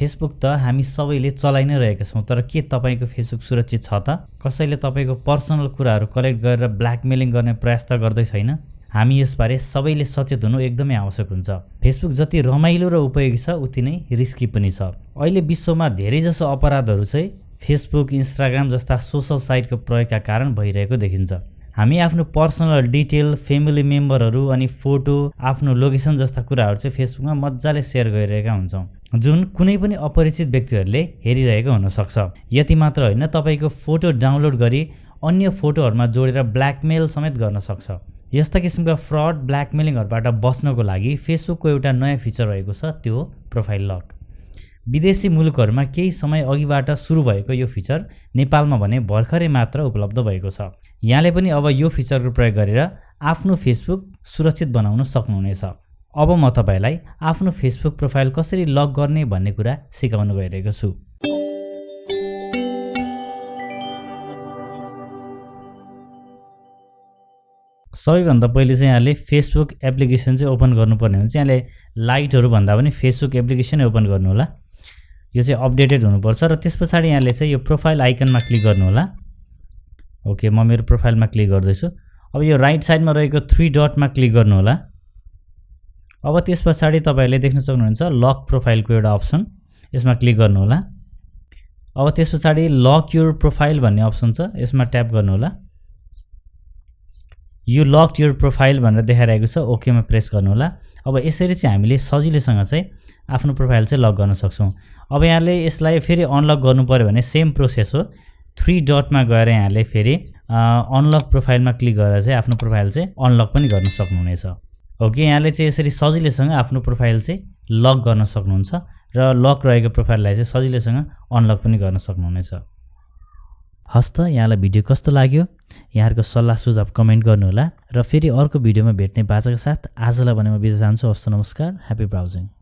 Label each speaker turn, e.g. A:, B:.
A: Facebook त हामी सबैले चलाइ नै रहेका छौं, तर के तपाईको फेसबुक सुरक्षित छ त? कसैले तपाईको पर्सनल कुराहरू कलेक्ट गरेर ब्ल्याकमेलिङ गर्ने प्रयास त गर्दै छैन? हामी यसबारे सबैले सचेत हुनु एकदमै आवश्यक हुन्छ। फेसबुक जति रमाइलो र उपयोगी छ उति नै रिस्की पनि छ। अहिले विश्वमा धेरैजसो अपराधहरू चाहिँ फेसबुक, इन्स्टाग्राम जस्ता सोशल साइटको प्रयोगका कारण भइरहेको देखिन्छ। हामी आफ्नो पर्सनल डिटेल, फ्यामिली मेम्बरहरू अनि फोटो, आफ्नो लोकेसन जस्ता कुराहरू चाहिँ फेसबुकमा मज्जाले सेयर गरिरहेका हुन्छौं, जुन कुनै पनि अपरिचित व्यक्तिहरूले हेरिरहेको हुन सक्छ। यति मात्र होइन, तपाईको फोटो डाउनलोड गरी अन्य फोटोहरुमा जोडेर ब्ल्याकमेल समेत गर्न सक्छ। यस्ता किसिमका फ्रड, ब्ल्याकमेलिङहरुबाट बच्नको लागि फेसबुकको एउटा नयाँ फिचर रहेको छ, त्यो हो प्रोफाइल लक। विदेशी मुलुकहरुमा केही समय अघिबाट सुरु भएको यो फिचर नेपालमा भने भर्खरै मात्र उपलब्ध भएको छ। यहाँले पनि अब यो फिचरको प्रयोग गरेर आफ्नो फेसबुक सुरक्षित बनाउन सक्नुहुनेछ। अब म तपाईलाई आफ्नो फेसबुक प्रोफाइल कसरी लक गर्ने भन्ने कुरा सिकाउन गइरहेको छु। सबैभन्दा पहिले चाहिँ यहाँले फेसबुक एप्लिकेसन चाहिँ ओपन गर्नुपर्ने हुन्छ। यहाँले लाइटहरु भन्दा पनि फेसबुक एप्लिकेसन ओपन गर्नु होला। यो चाहिँ अपडेटेड हुनुपर्छ र त्यसपछि यहाँले चाहिँ यो प्रोफाइल आइकनमा क्लिक गर्नु होला। ओके, म मेरो प्रोफाइलमा क्लिक गर्दै छु। अब यो राइट साइडमा रहेको 3 डटमा क्लिक गर्नु होला। अब त्यसपछि तपाईहरुले देख्न सक्नुहुन्छ लक प्रोफाइलको एउटा अप्सन, यसमा क्लिक गर्नु होला। अब त्यसपछि लक योर प्रोफाइल भन्ने अप्सन छ, यसमा ट्याप गर्नु होला। यो लक योर प्रोफाइल भनेर देखाइरहेको छ, ओकेमा प्रेस गर्नु होला। अब यसरी चाहिँ हामीले सजिलैसँग चाहिँ आफ्नो प्रोफाइल चाहिँ लक गर्न सक्छौं। अब यहाँले यसलाई फेरि अनलक गर्नु पर्यो भने सेम प्रोसेस हो। 3 डटमा गएर यहाँले फेरि अनलक प्रोफाइलमा क्लिक गरेर चाहिँ आफ्नो प्रोफाइल चाहिँ अनलक पनि गर्न सक्नुहुनेछ। ओके, यहाँले चाहिँ यसरी सजिलैसँग आफ्नो प्रोफाइल चाहिँ लक गर्न सक्नुहुन्छ र लक रहेको प्रोफाइललाई चाहिँ सजिलैसँग अनलक पनि गर्न सक्नुहुनेछ। हस्त, यहाँलाई भिडियो कस्तो लाग्यो? यहाँहरुको सल्लाह सुझाव कमेन्ट गर्नु होला र फेरि अर्को भिडियोमा भेट्ने बाचाका साथ आजलाई भने म बिदा चाहन्छु। हस्त, नमस्कार, ह्यापी ब्राउजिङ।